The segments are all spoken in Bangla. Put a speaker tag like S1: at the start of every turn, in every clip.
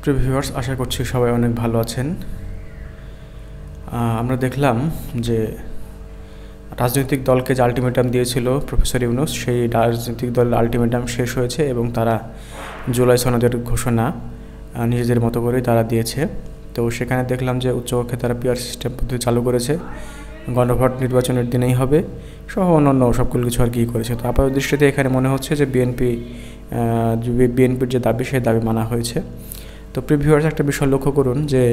S1: সুপ্রিয় ভিউয়ার্স, আশা করছি সবাই অনেক ভালো আছেন। আমরা দেখলাম যে রাজনৈতিক দলকে যে আলটিমেটাম দিয়েছিল প্রফেসর ইউনূস, সেই রাজনৈতিক দলের আলটিমেটাম শেষ হয়েছে এবং তারা জুলাই সনদের ঘোষণা নিজেদের মতো করেই তারা দিয়েছে। তো সেখানে দেখলাম যে উচ্চকক্ষে তারা পিআর সিস্টেম পদ্ধতি চালু করেছে, গণভোট নির্বাচনের দিনেই হবে সহ অন্যান্য সবগুলো কিছু আর কি করেছে। তো আপাত দৃষ্টিতে এখানে মনে হচ্ছে যে বিএনপির যে দাবি সেই দাবি মানা হয়েছে। তো প্রিভিউয়ার্স, একটা বিষয় লক্ষ্য করুন যে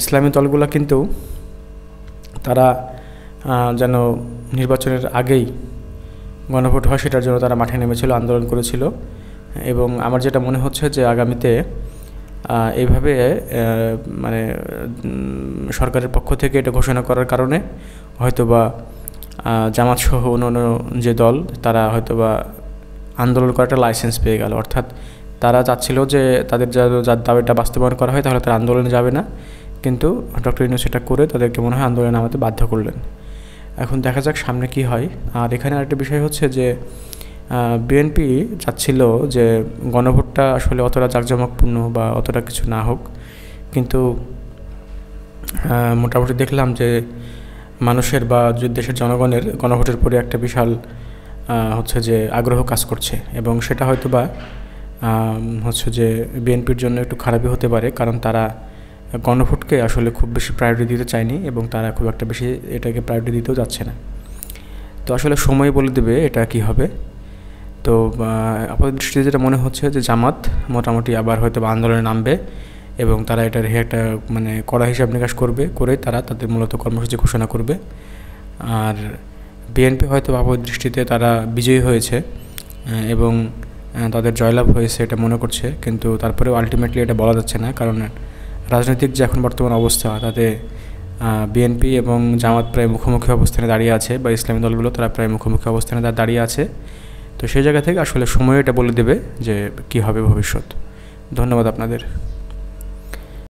S1: ইসলামী দলগুলো কিন্তু তারা যেন নির্বাচনের আগেই গণভোট হয় সেটার জন্য তারা মাঠে নেমেছিল, আন্দোলন করেছিল। এবং আমার যেটা মনে হচ্ছে যে আগামীতে এইভাবে মানে সরকারের পক্ষ থেকে এটা ঘোষণা করার কারণে হয়তোবা জামাত সহ অন্যান্য যে দল তারা হয়তোবা আন্দোলন করাটা লাইসেন্স পেয়ে গেল। অর্থাৎ তারা চাচ্ছিল যে তাদের যার দাবিটা বাস্তবায়ন করা হয় তাহলে তারা আন্দোলনে যাবে না, কিন্তু ডক্টর ইউনূস এটা করে তাদেরকে মনে হয় আন্দোলনে নামাতে বাধ্য করলেন। এখন দেখা যাক সামনে কি হয়। আর এখানে আরেকটা বিষয় হচ্ছে যে বিএনপি চাচ্ছিল যে গণভোটটা আসলে অতটা জাঁকজমকপূর্ণ বা অতটা কিছু না হোক, কিন্তু মোটামুটি দেখলাম যে মানুষের বা দেশের জনগণের গণভোটের পরে একটা বিশাল হচ্ছে যে আগ্রহ কাজ করছে। এবং সেটা হয়তো বা হচ্ছে যে বিএনপির জন্য একটু খারাপই হতে পারে, কারণ তারা গণভোটকে আসলে খুব বেশি প্রায়োরিটি দিতে চায়নি এবং তারা খুব একটা বেশি এটাকে প্রায়োরিটি দিতেও যাচ্ছে না। তো আসলে সময় বলে দেবে এটা কি হবে। তো আপাত দৃষ্টিতে যেটা মনে হচ্ছে যে জামাত মোটামুটি আবার হয়তো বা আন্দোলনে নামবে এবং তারা এটার একটা মানে কড়া হিসাব নিকাশ করে তারা তাদের মূলত কর্মসূচি ঘোষণা করবে। আর বিএনপি হয়তো আপাত দৃষ্টিতে তারা বিজয়ী হয়েছে এবং তাদের জয়লাভ হয়েছে এটা মনে করছে, কিন্তু তারপরেও আলটিমেটলি এটা বলা যাচ্ছে না, কারণ রাজনৈতিক যে এখন বর্তমান অবস্থা তাতে বিএনপি এবং জামাত প্রায় মুখোমুখি অবস্থানে দাঁড়িয়ে আছে, বা ইসলামী দলগুলো তারা প্রায় মুখোমুখি অবস্থানে দাঁড়িয়ে আছে। তো সেই জায়গা থেকে আসলে সময় এটা বলে দেবে যে কী হবে ভবিষ্যৎ। ধন্যবাদ আপনাদের।